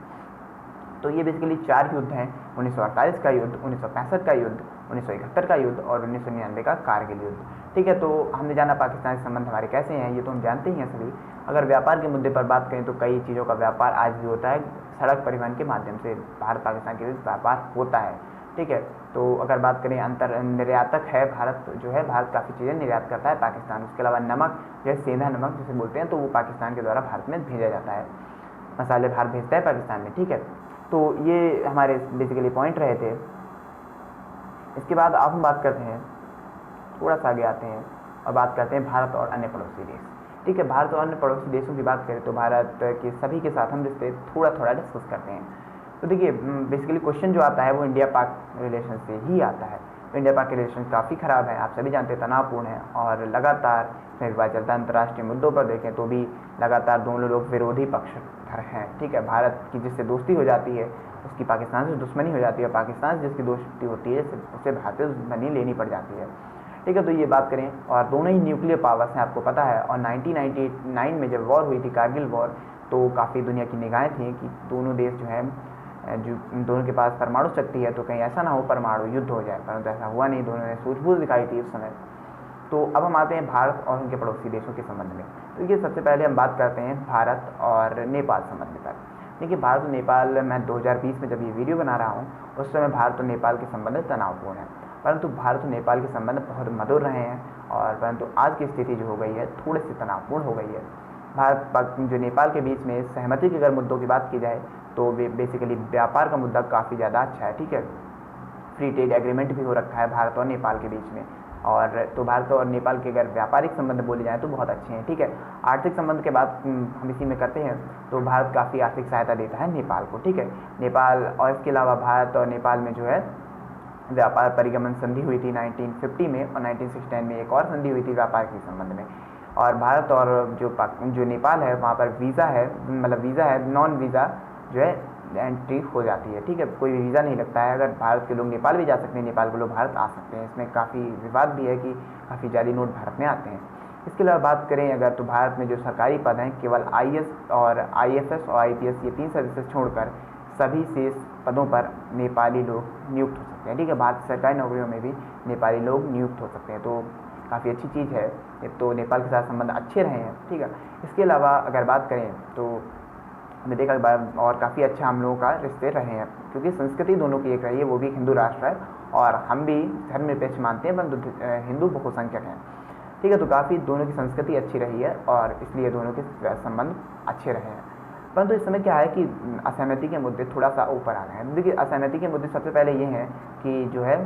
तो ये बेसिकली 4 युद्ध हैं, 1948 का युद्ध, 1965 का युद्ध, 1971 का युद्ध और 1999 का कारगिल युद्ध। ठीक है, तो हमने जाना पाकिस्तान से संबंध हमारे कैसे हैं, ये तो हम जानते ही हैं सभी। अगर व्यापार के मुद्दे पर बात करें तो कई चीज़ों का व्यापार आज भी होता है, सड़क परिवहन के माध्यम से भारत पाकिस्तान के बीच व्यापार होता है। ठीक है, तो अगर बात करें अंतर निर्यातक है भारत, जो है भारत काफ़ी चीज़ें निर्यात करता है पाकिस्तान। उसके अलावा नमक, जो है सेंधा नमक जिसे बोलते हैं, तो वो पाकिस्तान के द्वारा भारत में भेजा जाता है, मसाले भारत भेजता है पाकिस्तान में। ठीक है, तो ये हमारे बेसिकली पॉइंट रहे थे। इसके बाद अब हम बात करते हैं, थोड़ा सा आगे आते हैं और बात करते हैं भारत और अन्य पड़ोसी देश। ठीक है, भारत और अन्य पड़ोसी देशों की बात करें तो भारत के सभी के साथ हम रिश्ते थोड़ा थोड़ा डिस्कस करते हैं। तो देखिए, बेसिकली क्वेश्चन जो आता है वो इंडिया पाक रिलेशन से ही आता है। तो इंडिया पाक के रिलेशन काफ़ी ख़राब है, आप सभी जानते हैं, तनावपूर्ण है, और लगातार विवाद चलता है। अंतर्राष्ट्रीय मुद्दों पर देखें तो भी लगातार दोनों लोग विरोधी पक्षधर हैं। ठीक है, भारत की जिससे दोस्ती हो जाती है उसकी पाकिस्तान से दुश्मनी हो जाती है, पाकिस्तान से जिसकी दोस्ती होती है उससे भारत से दुश्मनी लेनी पड़ जाती है। ठीक है, तो ये बात करें, और दोनों ही न्यूक्लियर पावर्स हैं, आपको पता है। और 1999 में जब वॉर हुई थी, कारगिल वॉर, तो काफ़ी दुनिया की निगाहें थी कि दोनों देश जो है जो दोनों के पास परमाणु शक्ति है, तो कहीं ऐसा ना हो परमाणु युद्ध हो जाए, परंतु ऐसा हुआ नहीं, दोनों ने सूझबूझ दिखाई थी उस समय। तो अब हम आते हैं भारत और उनके पड़ोसी देशों के संबंध में। तो ये सबसे पहले हम बात करते हैं भारत और नेपाल संबंध पर। देखिए भारत और नेपाल, मैं 2020 में जब ये वीडियो बना रहा हूँ उस समय भारत और नेपाल के संबंध तनावपूर्ण हैं, परंतु भारत और नेपाल के संबंध बहुत मधुर रहे हैं, और परंतु आज की स्थिति जो हो गई है थोड़ी सी तनावपूर्ण हो गई है। भारत जो नेपाल के बीच में सहमति के अगर मुद्दों की बात की जाए तो बेसिकली व्यापार का मुद्दा काफ़ी ज़्यादा अच्छा है, ठीक है। फ्री ट्रेड एग्रीमेंट भी हो रखा है भारत और नेपाल के बीच में, और तो भारत और नेपाल के अगर व्यापारिक संबंध बोले जाएँ तो बहुत अच्छे हैं, ठीक है। आर्थिक संबंध के बात हम इसी में करते हैं, तो भारत काफ़ी आर्थिक सहायता देता है नेपाल को, ठीक है। नेपाल और इसके अलावा भारत और नेपाल में जो है व्यापार परिगमन संधि हुई थी 1950 में, और 1969 में एक और संधि हुई थी व्यापार के संबंध में। और भारत और जो नेपाल है वहाँ पर वीज़ा है, मतलब वीज़ा है, नॉन वीज़ा जो है एंट्री हो जाती है, ठीक है। कोई भी वीज़ा नहीं लगता है, अगर भारत के लोग नेपाल भी जा सकते हैं, नेपाल के लोग भारत आ सकते हैं। इसमें काफ़ी विवाद भी है कि काफ़ी जाली नोट भारत में आते हैं। इसके अलावा बात करें अगर, तो भारत में जो सरकारी पद हैं केवल IAS और IFS और IPS ये 3 सर्विसेज छोड़कर सभी शेष पदों पर नेपाली लोग नियुक्त हो सकते हैं, ठीक है। भारत सरकारी नौकरियों में भी नेपाली लोग नियुक्त हो सकते हैं, तो काफ़ी अच्छी चीज़ है। तो नेपाल के साथ संबंध अच्छे रहे हैं, ठीक है। इसके अलावा अगर बात करें तो हमने देखा और काफ़ी अच्छा हम लोगों का रिश्ते रहे हैं, क्योंकि संस्कृति दोनों की एक रही है, वो भी हिंदू राष्ट्र है और हम भी धर्मनिरपेक्ष मानते हैं, परंतु हिंदू बहुसंख्यक हैं, ठीक है। तो काफ़ी दोनों की संस्कृति अच्छी रही है और इसलिए दोनों के संबंध अच्छे रहे हैं। परंतु इस समय क्या है कि असहमति के मुद्दे थोड़ा सा ऊपर आ गए हैं। देखिए असहमति के मुद्दे सबसे पहले ये हैं कि जो है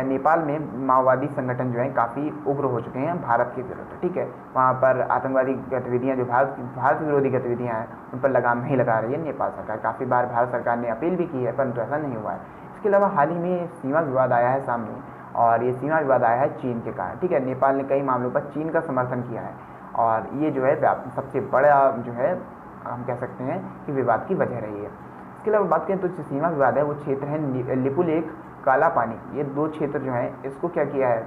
नेपाल में माओवादी संगठन जो है काफ़ी उग्र हो चुके हैं भारत के विरुद्ध, ठीक है। वहाँ पर आतंकवादी गतिविधियाँ जो भारत विरोधी गतिविधियाँ हैं उन पर लगाम नहीं लगा रही है नेपाल सरकार। काफ़ी बार भारत सरकार ने अपील भी की है, परंतु ऐसा नहीं हुआ है। इसके अलावा हाल ही में सीमा विवाद आया है सामने, और ये सीमा विवाद आया है चीन के कारण, ठीक है। नेपाल ने कई मामलों पर चीन का समर्थन किया है, और ये जो है सबसे बड़ा जो है हम कह सकते हैं कि विवाद की वजह रही है। इसके अलावा बात करें तो जो सीमा विवाद है वो क्षेत्र है लिपुलेख, काला पानी, ये 2 क्षेत्र जो हैं इसको क्या किया है,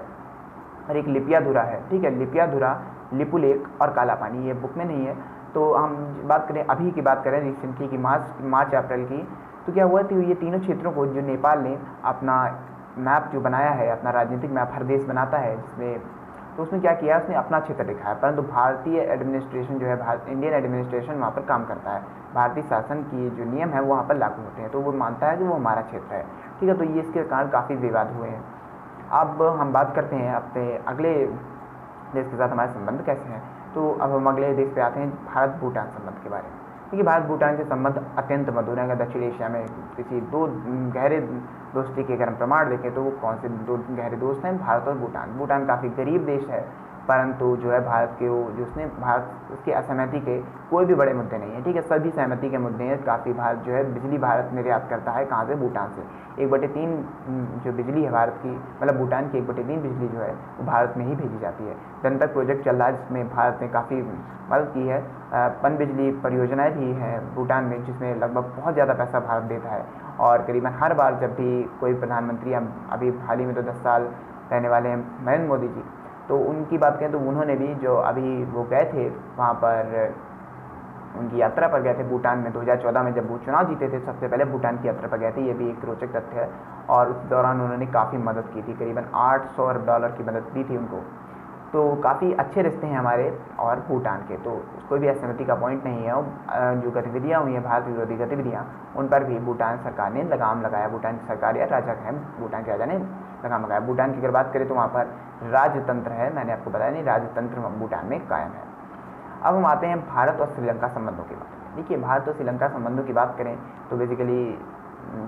और एक लिपियाधुरा है, ठीक है। लिपियाधुरा, लिपुलेख और काला पानी, ये बुक में नहीं है। तो हम बात करें अभी की बात करें रिसेंटली की मार्च अप्रैल की, तो क्या हुआ कि ये तीनों क्षेत्रों को जो नेपाल ने अपना मैप जो बनाया है, अपना राजनीतिक मैप हर देश बनाता है जिसमें, तो उसमें क्या किया, उसने अपना क्षेत्र लिखा है, परंतु भारतीय एडमिनिस्ट्रेशन जो है इंडियन एडमिनिस्ट्रेशन वहाँ पर काम करता है, भारतीय शासन की जो नियम है वो वहाँ पर लागू होते हैं, तो वो मानता है कि वो हमारा क्षेत्र है, ठीक है। तो ये इसके कारण काफ़ी विवाद हुए हैं। अब हम बात करते हैं अपने अगले देश के साथ हमारे संबंध कैसे हैं। तो अब हम अगले देश पे आते हैं, भारत भूटान संबंध के बारे में। देखिए भारत भूटान के संबंध अत्यंत मधुर हैं। अगर दक्षिण एशिया में किसी 2 गहरे दोस्ती के अगर हम प्रमाण देखें तो वो कौन से 2 गहरे दोस्त हैं, भारत और भूटान। भूटान काफ़ी गरीब देश है, परंतु जो है भारत के वो जो उसने भारत उसकी असहमति के कोई भी बड़े मुद्दे नहीं है, ठीक है। सभी सहमति के मुद्दे हैं। काफ़ी भारत जो है बिजली भारत निर्यात करता है, कहाँ से, भूटान से। 1/3 जो बिजली है भारत की, मतलब भूटान की 1/3 बिजली जो है वो भारत में ही भेजी जाती है। जनतक प्रोजेक्ट चल रहा है जिसमें भारत ने काफ़ी मदद की है। पनबिजली परियोजनाएं भी हैं भूटान में, जिसमें लगभग बहुत ज़्यादा पैसा भारत देता है, और करीबन हर बार जब भी कोई प्रधानमंत्री, अभी हाल ही में तो 10 साल रहने वाले हैं नरेंद्र मोदी जी, तो उनकी बात करें तो उन्होंने भी जो अभी वो गए थे वहाँ पर, उनकी यात्रा पर गए थे भूटान में 2014 में, जब वो चुनाव जीते थे सबसे पहले भूटान की यात्रा पर गए थे। ये भी एक रोचक तथ्य है। और उस दौरान उन्होंने काफ़ी मदद की थी, करीबन $800 की मदद दी थी उनको। तो काफ़ी अच्छे रिश्ते हैं हमारे और भूटान के, तो कोई भी असहमति का पॉइंट नहीं है। जो गतिविधियाँ हुई हैं भारत विरोधी गतिविधियाँ, उन पर भी भूटान सरकार ने लगाम लगाया। भूटान की सरकार या राजा है, भूटान के राजा ने लगाम लगाया। भूटान की अगर बात करें तो वहाँ पर राजतंत्र है, मैंने आपको बताया नहीं, राजतंत्र भूटान में कायम है। अब हम आते हैं भारत और श्रीलंका संबंधों की बात करें। देखिए भारत और श्रीलंका संबंधों की बात करें तो बेसिकली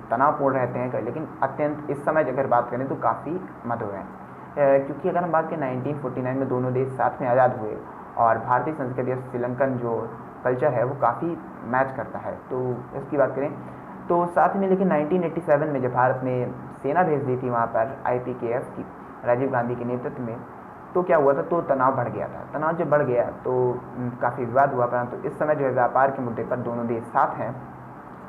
तनावपूर्ण रहते हैं, लेकिन अत्यंत इस समय अगर बात करें तो काफ़ी मधुर हैं। क्योंकि अगर हम बात करें 1949 में दोनों देश साथ में आज़ाद हुए, और भारतीय संस्कृति और श्रीलंकन जो कल्चर है वो काफ़ी मैच करता है। तो इसकी बात करें तो साथ में, लेकिन 1987 में जब भारत ने सेना भेज दी थी वहाँ पर IPKF की, राजीव गांधी के नेतृत्व में, तो क्या हुआ था, तो तनाव बढ़ गया था। तनाव जब बढ़ गया तो काफ़ी विवाद हुआ, परंतु इस समय जो है व्यापार के मुद्दे पर दोनों देश साथ हैं,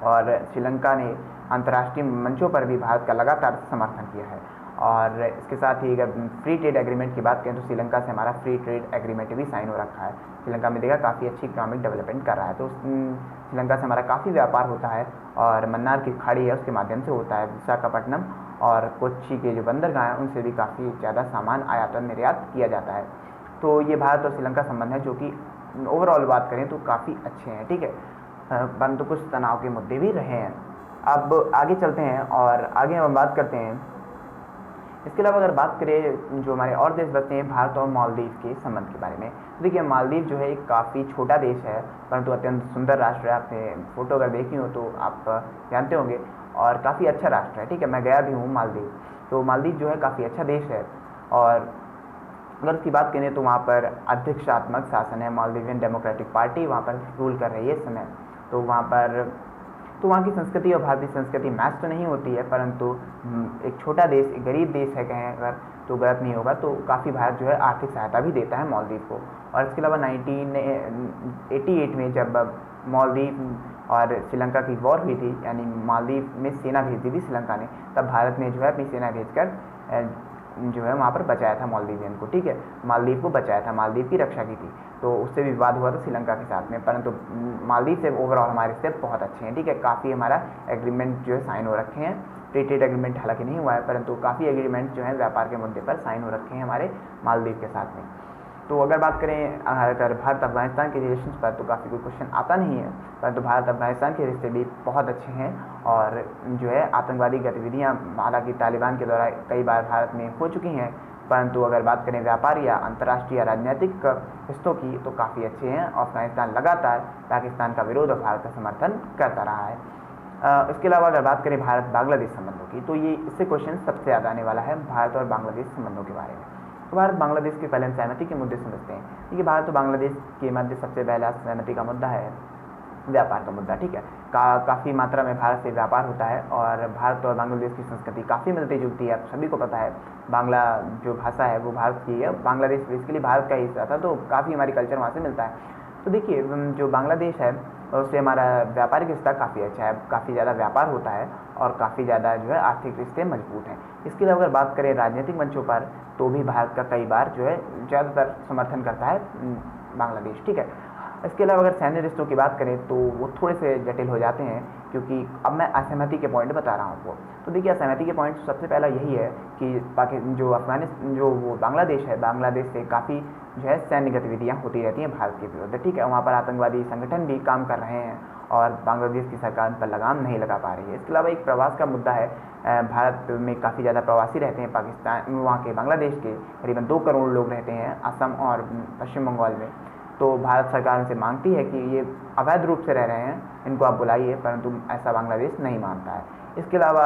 और श्रीलंका ने अंतर्राष्ट्रीय मंचों पर भी भारत का लगातार समर्थन किया है। और इसके साथ ही अगर फ्री ट्रेड एग्रीमेंट की बात करें तो श्रीलंका से हमारा फ्री ट्रेड एग्रीमेंट भी साइन हो रखा है। श्रीलंका में देखा काफ़ी अच्छी इकोनॉमिक डेवलपमेंट कर रहा है। तो श्रीलंका से हमारा काफ़ी व्यापार होता है और मन्नार की खाड़ी है उसके माध्यम से होता है। विशाखापट्टनम और कोच्चि के जो बंदरगाह हैं उनसे भी काफ़ी ज़्यादा सामान आयात और निर्यात किया जाता है। तो ये भारत और श्रीलंका संबंध है जो कि ओवरऑल बात करें तो काफ़ी अच्छे हैं, ठीक है। परंतु कुछ तनाव के मुद्दे भी रहे हैं। अब आगे चलते हैं और आगे हम बात करते हैं। इसके अलावा अगर बात करें जो हमारे और देश बचते हैं भारत और मालदीव के संबंध के बारे में, तो देखिए मालदीव जो है एक काफ़ी छोटा देश है परंतु अत्यंत सुंदर राष्ट्र है। आपने फ़ोटो अगर देखी हो तो आप जानते होंगे और काफ़ी अच्छा राष्ट्र है, ठीक है। मैं गया भी हूँ मालदीव, तो मालदीव जो है काफ़ी अच्छा देश है। और अगर उसकी बात करें तो वहाँ पर अध्यक्षात्मक शासन है, मालदीवियन डेमोक्रेटिक पार्टी वहाँ पर रूल कर रही है इस समय। तो वहाँ की संस्कृति और भारतीय संस्कृति मैच तो नहीं होती है, परंतु एक छोटा देश, एक गरीब देश है कहें अगर तो गलत नहीं होगा। तो काफ़ी भारत जो है आर्थिक सहायता भी देता है मालदीव को। और इसके अलावा 1988 में जब मालदीव और श्रीलंका की वॉर हुई थी, यानी मालदीव में सेना भेज दी थी श्रीलंका ने, तब भारत ने जो है अपनी सेना भेजकर जो है वहाँ पर बचाया था मालदीवियन को, ठीक है। मालदीव को बचाया था, मालदीव की रक्षा की थी। तो उससे भी विवाद हुआ था श्रीलंका के साथ में, परंतु मालदीव से ओवरऑल हमारे रिश्ते बहुत अच्छे हैं, ठीक है। काफ़ी हमारा एग्रीमेंट जो है साइन हो रखे हैं। फ्री ट्रेड एग्रीमेंट हालांकि नहीं हुआ है, परंतु काफ़ी एग्रीमेंट जो है व्यापार के मुद्दे पर साइन हो रखे हैं हमारे मालदीव के साथ में। तो अगर बात करें अगर भारत अफगानिस्तान के रिलेशंस पर तो काफ़ी कोई क्वेश्चन आता नहीं है, परंतु भारत अफगानिस्तान के रिश्ते भी बहुत अच्छे हैं। और जो है आतंकवादी गतिविधियाँ हालांकि तालिबान के द्वारा कई बार भारत में हो चुकी हैं, परंतु अगर बात करें व्यापार या अंतर्राष्ट्रीय राजनीतिक रिश्तों की तो काफ़ी अच्छे हैं। अफगानिस्तान लगातार पाकिस्तान का विरोध और भारत का समर्थन करता रहा है। इसके अलावा अगर बात करें भारत बांग्लादेश संबंधों की, तो ये इससे क्वेश्चन सबसे ज़्यादा आने वाला है भारत और बांग्लादेश संबंधों के बारे में। तो भारत बांग्लादेश के पहले हम सहमति के मुद्दे समझते हैं। देखिए भारत और बांग्लादेश के मध्य सबसे पहला सहमति का मुद्दा है व्यापार का मुद्दा, ठीक है। काफ़ी मात्रा में भारत से व्यापार होता है और भारत और बांग्लादेश की संस्कृति काफ़ी मिलती जुलती है। आप सभी को पता है बांग्ला जो भाषा है वो भारत की है, बांग्लादेश बेसिकली भारत का ही हिस्सा था, तो काफ़ी हमारी कल्चर वहाँ से मिलता है। तो देखिए जो बांग्लादेश है उससे हमारा व्यापारिक रिश्ता काफ़ी अच्छा है, काफ़ी ज़्यादा व्यापार होता है और काफ़ी ज़्यादा जो है आर्थिक रिश्ते मजबूत हैं। इसके अलावा अगर बात करें राजनीतिक मंचों पर तो भी भारत का कई बार जो है ज़्यादातर समर्थन करता है बांग्लादेश, ठीक है। इसके अलावा अगर सैन्य रिश्तों की बात करें तो वो थोड़े से जटिल हो जाते हैं, क्योंकि अब मैं असहमति के पॉइंट बता रहा हूँ आपको। तो देखिए असहमति के पॉइंट सबसे पहला यही है कि जो वो बांग्लादेश है, बांग्लादेश से काफ़ी जो है सैन्य गतिविधियाँ होती रहती हैं भारत के विरुद्ध, ठीक है। वहाँ पर आतंकवादी संगठन भी काम कर रहे हैं और बांग्लादेश की सरकार पर लगाम नहीं लगा पा रही है। इसके अलावा एक प्रवास का मुद्दा है। भारत में काफ़ी ज़्यादा प्रवासी रहते हैं, पाकिस्तान वहाँ के बांग्लादेश के करीबन 2 करोड़ लोग रहते हैं असम और पश्चिम बंगाल में। तो भारत सरकार उनसे मांगती है कि ये अवैध रूप से रह रहे हैं, इनको आप बुलाइए, परंतु ऐसा बांग्लादेश नहीं मानता है। इसके अलावा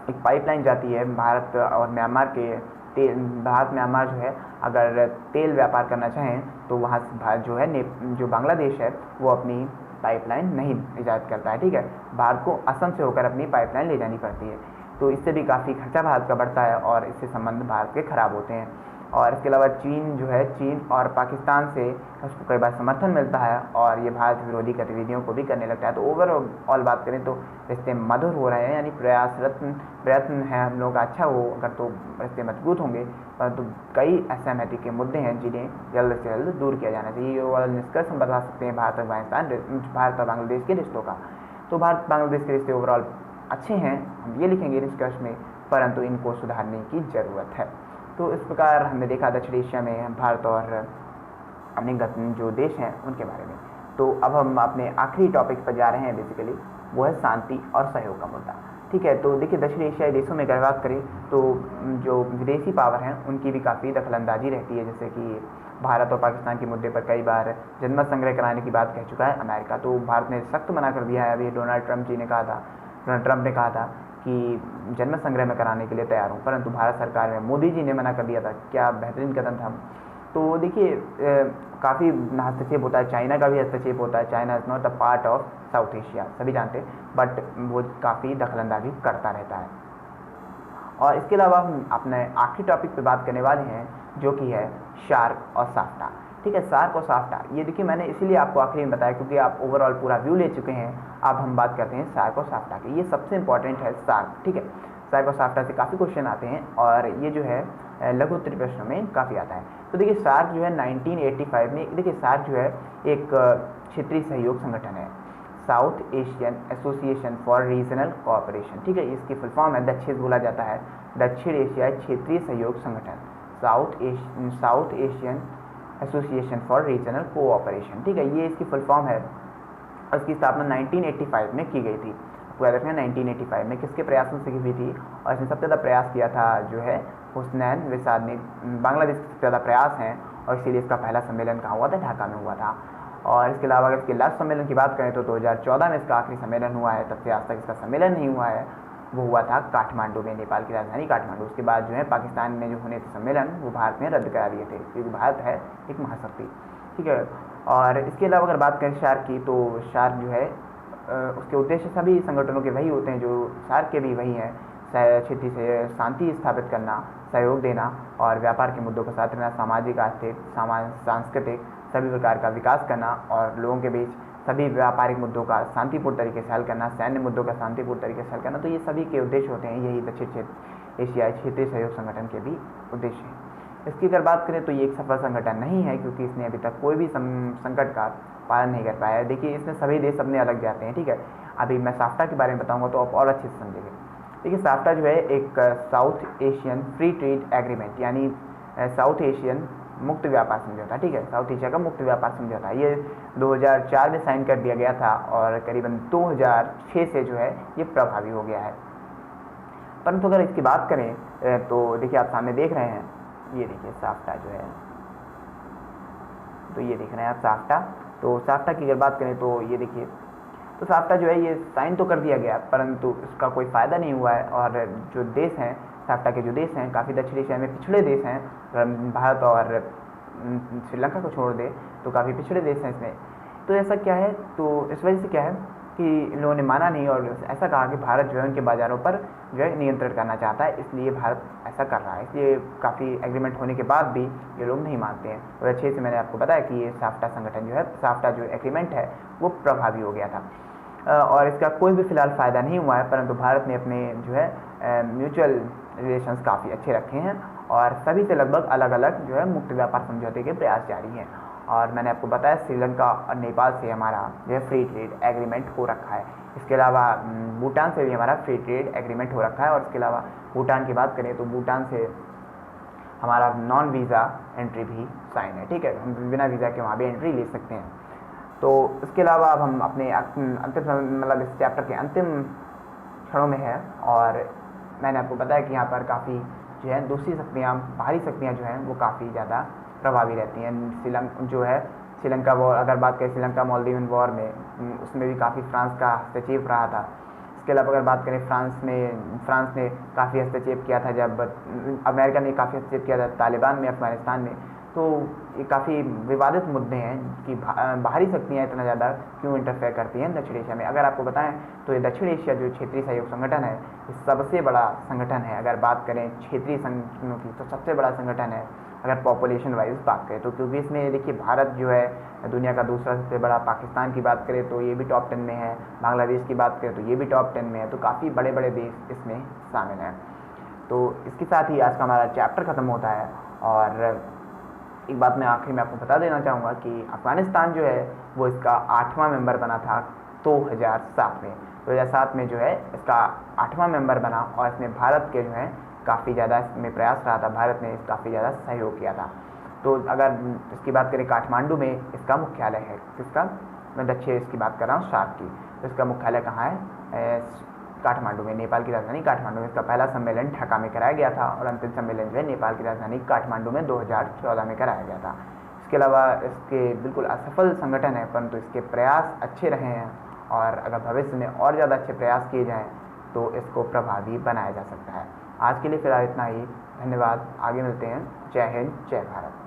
एक पाइपलाइन जाती है भारत और म्यांमार के भारत म्यांमार जो है अगर तेल व्यापार करना चाहें तो वहाँ से जो है जो बांग्लादेश है वो अपनी पाइपलाइन नहीं इजाद करता है, ठीक है। भारत को असम से होकर अपनी पाइपलाइन ले जानी पड़ती है, तो इससे भी काफ़ी खर्चा भारत का बढ़ता है और इससे संबंध भारत के खराब होते हैं। और इसके अलावा चीन और पाकिस्तान से उसको कई बार समर्थन मिलता है और ये भारत विरोधी गतिविधियों को भी करने लगता है। तो ओवरऑल बात करें तो रिश्ते मधुर हो रहे हैं, यानी प्रयत्न है हम लोग का अच्छा हो अगर तो रिश्ते मजबूत होंगे, परंतु कई असहमति के मुद्दे हैं जिन्हें जल्द से जल्द दूर किया जाना चाहिए। ये वाला निष्कर्ष हम बता सकते हैं भारत और बांग्लादेश के रिश्तों का। तो भारत बांग्लादेश के रिश्ते ओवरऑल अच्छे हैं, हम ये लिखेंगे निष्कर्ष में, परंतु इनको सुधारने की ज़रूरत है। तो इस प्रकार हमने देखा दक्षिण एशिया में भारत और अपने जो देश हैं उनके बारे में। तो अब हम अपने आखिरी टॉपिक पर जा रहे हैं, बेसिकली वो है शांति और सहयोग का मुद्दा, ठीक है। तो देखिए दक्षिण एशियाई देशों में अगर बात करें तो जो विदेशी पावर हैं उनकी भी काफ़ी दखलंदाजी रहती है, जैसे कि भारत और पाकिस्तान के मुद्दे पर कई बार जनमत संग्रह कराने की बात कह चुका है अमेरिका। तो भारत ने सख्त मना कर दिया है। अभी डोनाल्ड ट्रंप ने कहा था कि जनमत संग्रह में कराने के लिए तैयार हूँ, परंतु भारत सरकार में मोदी जी ने मना कर दिया था। क्या बेहतरीन कदम था। तो देखिए काफ़ी हस्तक्षेप होता है, चाइना का भी हस्तक्षेप होता है। China is not the part of South Asia, सभी जानते हैं, बट वो काफ़ी दखलंदाजी करता रहता है। और इसके अलावा हम अपने आखिरी टॉपिक पे बात करने वाले हैं जो कि है सार्क और साफ्टा, ठीक है। सार्क और साफ्टा ये देखिए मैंने इसीलिए आपको आखिरी में बताया क्योंकि आप ओवरऑल पूरा व्यू ले चुके हैं। अब हम बात करते हैं सार्क और साफ्टा की। ये सबसे इंपॉर्टेंट है सार्क, ठीक है। सार्क और साफ्टा से काफ़ी क्वेश्चन आते हैं और ये जो है लघु उत्तरीय प्रश्नों में काफ़ी आता है। तो देखिए सार्क जो है 1985 में, देखिए सार्क जो है एक क्षेत्रीय सहयोग संगठन है। South Asian association for regional cooperation, ठीक है, इसकी फुल फॉर्म है, दक्षेस बोला जाता है, दक्षिण एशियाई क्षेत्रीय सहयोग संगठन, south Asian association for regional cooperation, ठीक है, ये इसकी फुल फॉर्म है। इसकी स्थापना 1985 में की गई थी। आपको याद रखना 1985 में किसके प्रयासों से की हुई थी, और इसने सबसे ज़्यादा प्रयास किया था जो है हुसनैन विसाद ने, बांग्लादेश के सबसे ज़्यादा प्रयास हैं, और इसीलिए इसका पहला सम्मेलन कहाँ हुआ था, ढाका में हुआ था। और इसके अलावा अगर इसके लास्ट सम्मेलन की बात करें तो 2014 में इसका आखिरी सम्मेलन हुआ है, तब से आज तक इसका सम्मेलन नहीं हुआ है, वो हुआ था काठमांडू में, नेपाल की राजधानी काठमांडू। उसके बाद जो है पाकिस्तान में जो होने थे सम्मेलन वो भारत ने रद्द करा दिए थे, क्योंकि भारत है एक महाशक्ति, ठीक है। और इसके अलावा अगर बात करें शार्क की, तो शार्क जो है उसके उद्देश्य सभी संगठनों के वही होते हैं जो शार्क के भी वही हैं, क्षेत्रीय से शांति स्थापित करना, सहयोग देना और व्यापार के मुद्दों के साथ रहना, सामाजिक, आर्थिक, सांस्कृतिक सभी प्रकार का विकास करना और लोगों के बीच सभी व्यापारिक मुद्दों का शांतिपूर्ण तरीके से हल करना, सैन्य मुद्दों का शांतिपूर्ण तरीके से हल करना। तो ये सभी के उद्देश्य होते हैं, यही दक्षिण एशियाई क्षेत्रीय सहयोग संगठन के भी उद्देश्य हैं। इसकी अगर बात करें तो ये एक सफल संगठन नहीं है, क्योंकि इसने अभी तक कोई भी संकट का पालन नहीं कर पाया है। देखिए इसमें सभी देश अपने अलग जाते हैं, ठीक है। अभी मैं साफ्टा के बारे में बताऊंगा तो आप और अच्छे से समझेंगे। देखिए साफ्टा जो है एक south Asian free trade agreement, यानी साउथ एशियन मुक्त व्यापार समझौता, ठीक है, साउथ एशिया का मुक्त व्यापार समझौता, ये 2004 में साइन कर दिया गया था और करीबन 2006 से जो है ये प्रभावी हो गया है। परंतु अगर इसकी बात करें तो देखिए आप सामने देख रहे हैं, ये देखिए साफ्टा जो है, तो ये देख रहे हैं आप साफ्टा। तो साफ्टा की अगर बात करें तो ये देखिए, तो साफ्टा जो है ये साइन तो कर दिया गया, परंतु इसका कोई फ़ायदा नहीं हुआ है। और जो देश हैं साफ्टा के, जो देश हैं काफ़ी दक्षिण एशिया में पिछड़े देश हैं, भारत और श्रीलंका को छोड़ दे तो काफ़ी पिछड़े देश हैं इसमें। तो ऐसा क्या है, तो इस वजह से क्या है कि इन लोगों ने माना नहीं और ऐसा कहा कि भारत जो है उनके बाज़ारों पर जो है नियंत्रण करना चाहता है, इसलिए भारत ऐसा कर रहा है। इसलिए काफ़ी एग्रीमेंट होने के बाद भी ये लोग नहीं मानते हैं। और अच्छे से मैंने आपको बताया कि ये साफ्टा संगठन जो है, साफ्टा जो एग्रीमेंट है वो प्रभावी हो गया था और इसका कोई भी फिलहाल फ़ायदा नहीं हुआ है। परंतु भारत ने अपने जो है म्यूचुअल रिलेशंस काफ़ी अच्छे रखे हैं और सभी से लगभग अलग अलग जो है मुक्त व्यापार समझौते के प्रयास जारी हैं। और मैंने आपको बताया श्रीलंका और नेपाल से हमारा जो है फ्री ट्रेड एग्रीमेंट हो रखा है। इसके अलावा भूटान से भी हमारा फ्री ट्रेड एग्रीमेंट हो रखा है। और इसके अलावा भूटान की बात करें तो भूटान से हमारा नॉन वीज़ा एंट्री भी साइन है, ठीक है, हम बिना वीज़ा के वहाँ भी एंट्री ले सकते हैं। तो इसके अलावा अब हम अपने अंतिम मतलब इस चैप्टर के अंतिम क्षणों में है और मैंने आपको बताया कि यहाँ पर काफ़ी जो है दूसरी शक्तियाँ, बाहरी शक्तियाँ जो हैं वो काफ़ी ज़्यादा प्रभावी रहती हैं। श्रीलंका वॉर, अगर बात करें श्रीलंका मालदीवन वॉर में, उसमें भी काफ़ी फ्रांस का हस्तक्षेप रहा था। इसके अलावा अगर बात करें फ्रांस ने काफ़ी हस्तक्षेप किया था, जब अमेरिका ने काफ़ी हस्तक्षेप किया था तालिबान में, अफगानिस्तान में। तो ये काफ़ी विवादित मुद्दे हैं कि बाहरी शक्तियाँ इतना ज़्यादा क्यों इंटरफेयर करती हैं दक्षिण एशिया में। अगर आपको बताएं तो ये दक्षिण एशिया जो क्षेत्रीय सहयोग संगठन है, ये सबसे बड़ा संगठन है। अगर बात करें क्षेत्रीय संगठनों की तो सबसे बड़ा संगठन है अगर पॉपुलेशन वाइज बात करें तो, क्योंकि इसमें देखिए भारत जो है दुनिया का दूसरा सबसे बड़ा, पाकिस्तान की बात करें तो ये भी टॉप 10 में है, बांग्लादेश की बात करें तो ये भी टॉप 10 में है। तो काफ़ी बड़े बड़े देश इसमें शामिल हैं। तो इसके साथ ही आज का हमारा चैप्टर ख़त्म होता है। और एक बात मैं आखिर में आपको बता देना चाहूँगा कि अफ़गानिस्तान जो है वो इसका 8वां मेंबर बना था 2007 में। 2007 में जो है इसका 8वां मेंबर बना और इसमें भारत के जो है काफ़ी ज़्यादा इसमें प्रयास रहा था, भारत ने काफ़ी ज़्यादा सहयोग किया था। तो अगर इसकी बात करें काठमांडू में इसका मुख्यालय है, किसका, मैं दक्षिण इसकी बात कर रहा हूँ शार्क की। तो इसका मुख्यालय कहाँ है, काठमांडू में, नेपाल की राजधानी काठमांडू में। इसका पहला सम्मेलन ढाका में कराया गया था और अंतिम सम्मेलन जो है नेपाल की राजधानी काठमांडू में 2014 में कराया गया था। इसके अलावा इसके बिल्कुल असफल संगठन है, परंतु इसके प्रयास अच्छे रहे हैं और अगर भविष्य में और ज़्यादा अच्छे प्रयास किए जाएँ तो इसको प्रभावी बनाया जा सकता है। आज के लिए फिलहाल इतना ही, धन्यवाद, आगे मिलते हैं। जय हिंद, जय भारत।